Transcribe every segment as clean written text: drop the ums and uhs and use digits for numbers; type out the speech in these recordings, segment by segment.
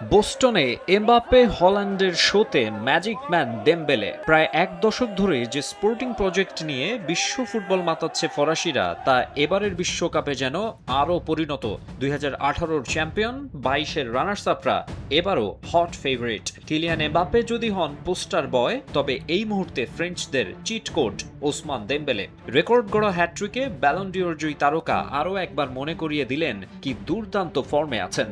বোস্টনে Mbappe হল্যান্ডের শোতে magic man ডেমবেলে প্রায় এক দশক ধরে যে স্পোর্টিং প্রজেক্ট নিয়ে বিশ্ব ফুটবল মাতাচ্ছে ফরাসিরা তা এবারের বিশ্বকাপে যেন আরও পরিণত। 2018-র চ্যাম্পিয়ন 22-এর রানার্স আপরা এবারও হট ফেভারিট। কিলিয়ান এমবাপ্পে যদি হন পোস্টার বয়, তবে এই মুহূর্তে ফ্রেঞ্চদের cheat code Ousmane Dembele. Record গড়া হ্যাট্রিকে ব্যালন ডিওর জয়ী তারকা আরও একবার মনে করিয়ে দিলেন কি দুর্দান্ত ফর্মে আছেন।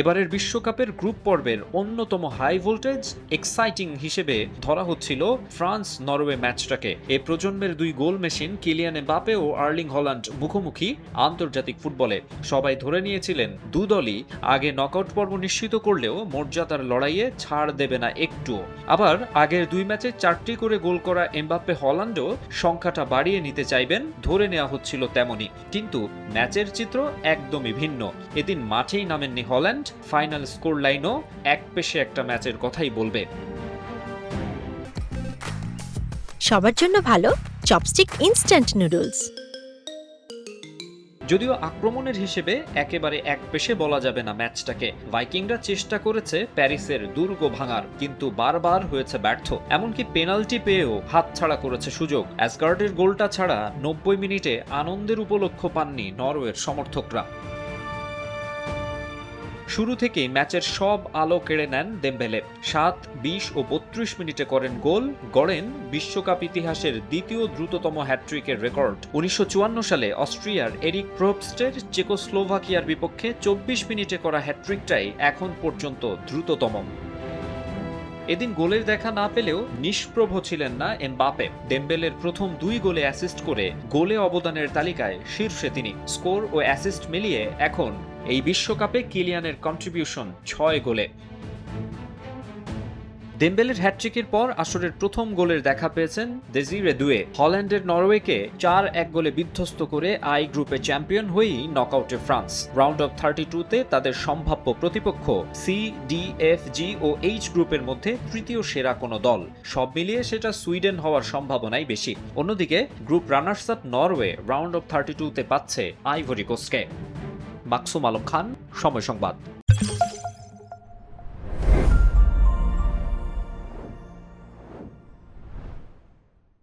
এবারের বিশ্বকাপের গ্রুপ পর্বের অন্যতম হাই ভোল্টেজ এক্সাইটিং হিসেবে ধরা হচ্ছিল ফ্রান্স নরওয়ে ম্যাচটাকে। এ প্রজন্মের দুই গোল মেশিন কিলিয়ান এমবাপ্পে ও আর্লিং হল্যান্ড মুখোমুখি আন্তর্জাতিক ফুটবলে। সবাই ধরে নিয়েছিলেন দুদলই আগে নকআউট পর্ব নিশ্চিত করলেও মর্যাদার লড়াইয়ে ছাড় দেবে না একটু। আবার আগের দুই ম্যাচে 4টি করে গোল করা এমবাপ্পে হল্যান্ডও সংখ্যাটা বাড়িয়ে নিতে চাইবেন, ধরে নেওয়া হচ্ছিল তেমনই। কিন্তু ম্যাচের চিত্র একদমই ভিন্ন। এদিন মাঠেই নামেননি হল্যান্ড। ফাইনাল স্কোর লাইনও এক পেশে একটা ম্যাচের কথাই বলবে। সবার জন্য ভালো চপস্টিক ইনস্ট্যান্ট নুডলস। যদিও আক্রমণের হিসেবে একেবারে এক পেশে বলা যাবে না ম্যাচটাকে। ভাইকিংরা চেষ্টা করেছে প্যারিসের দুর্গ ভাঙার, কিন্তু বারবার হয়েছে ব্যর্থ। এমনকি পেনাল্টি পেয়েও হাতছাড়া করেছে সুযোগ। অ্যাসগার্ডের গোলটা ছাড়া 90 মিনিটে আনন্দের উপলক্ষ পাননি নরওয়ের সমর্থকরা। শুরু থেকেই ম্যাচের সব আলো কেড়ে নেন দেমবেলে। 7, 20 ও 32 মিনিটে করেন গোল, গড়েন বিশ্বকাপ ইতিহাসের দ্বিতীয় দ্রুততম হ্যাট্রিকের রেকর্ড। 1954 সালে অস্ট্রিয়ার এরিক প্রোপস্টের চেকোস্লোভাকিয়ার বিপক্ষে 24 মিনিটে করা হ্যাট্রিকটাই এখন পর্যন্ত দ্রুততম। এদিন গোলের দেখা না পেলেও নিষ্প্রভ ছিলেন না এমবাপ্পে। ডেমবেলের প্রথম 2 গোলে অ্যাসিস্ট করে গোলে অবদানের তালিকায় শীর্ষে তিনি। স্কোর ও অ্যাসিস্ট মিলিয়ে এখন এই বিশ্বকাপে কিলিয়ানের কন্ট্রিবিউশন 6 গোলে। ডেমবেলের হ্যাটট্রিকের পর আসরের প্রথম গোলের দেখা পেয়েছেন দেজিরে দুয়ে। হল্যান্ডের নরওয়েকে 4-1 গোলে বিধ্বস্ত করে আই গ্রুপে চ্যাম্পিয়ন হয়েই নকআউটে ফ্রান্স। রাউন্ড অফ 32-তে তাদের সম্ভাব্য প্রতিপক্ষ সি, ডি, এফ, জি ও এইচ গ্রুপের মধ্যে তৃতীয় সেরা কোনো দল। সব মিলিয়ে সেটা সুইডেন হওয়ার সম্ভাবনাই বেশি। অন্যদিকে group runners up Norway round of 32-তে পাচ্ছে আইভরি কোস্টকে। মাকসুম আলম খান, সময় সংবাদ।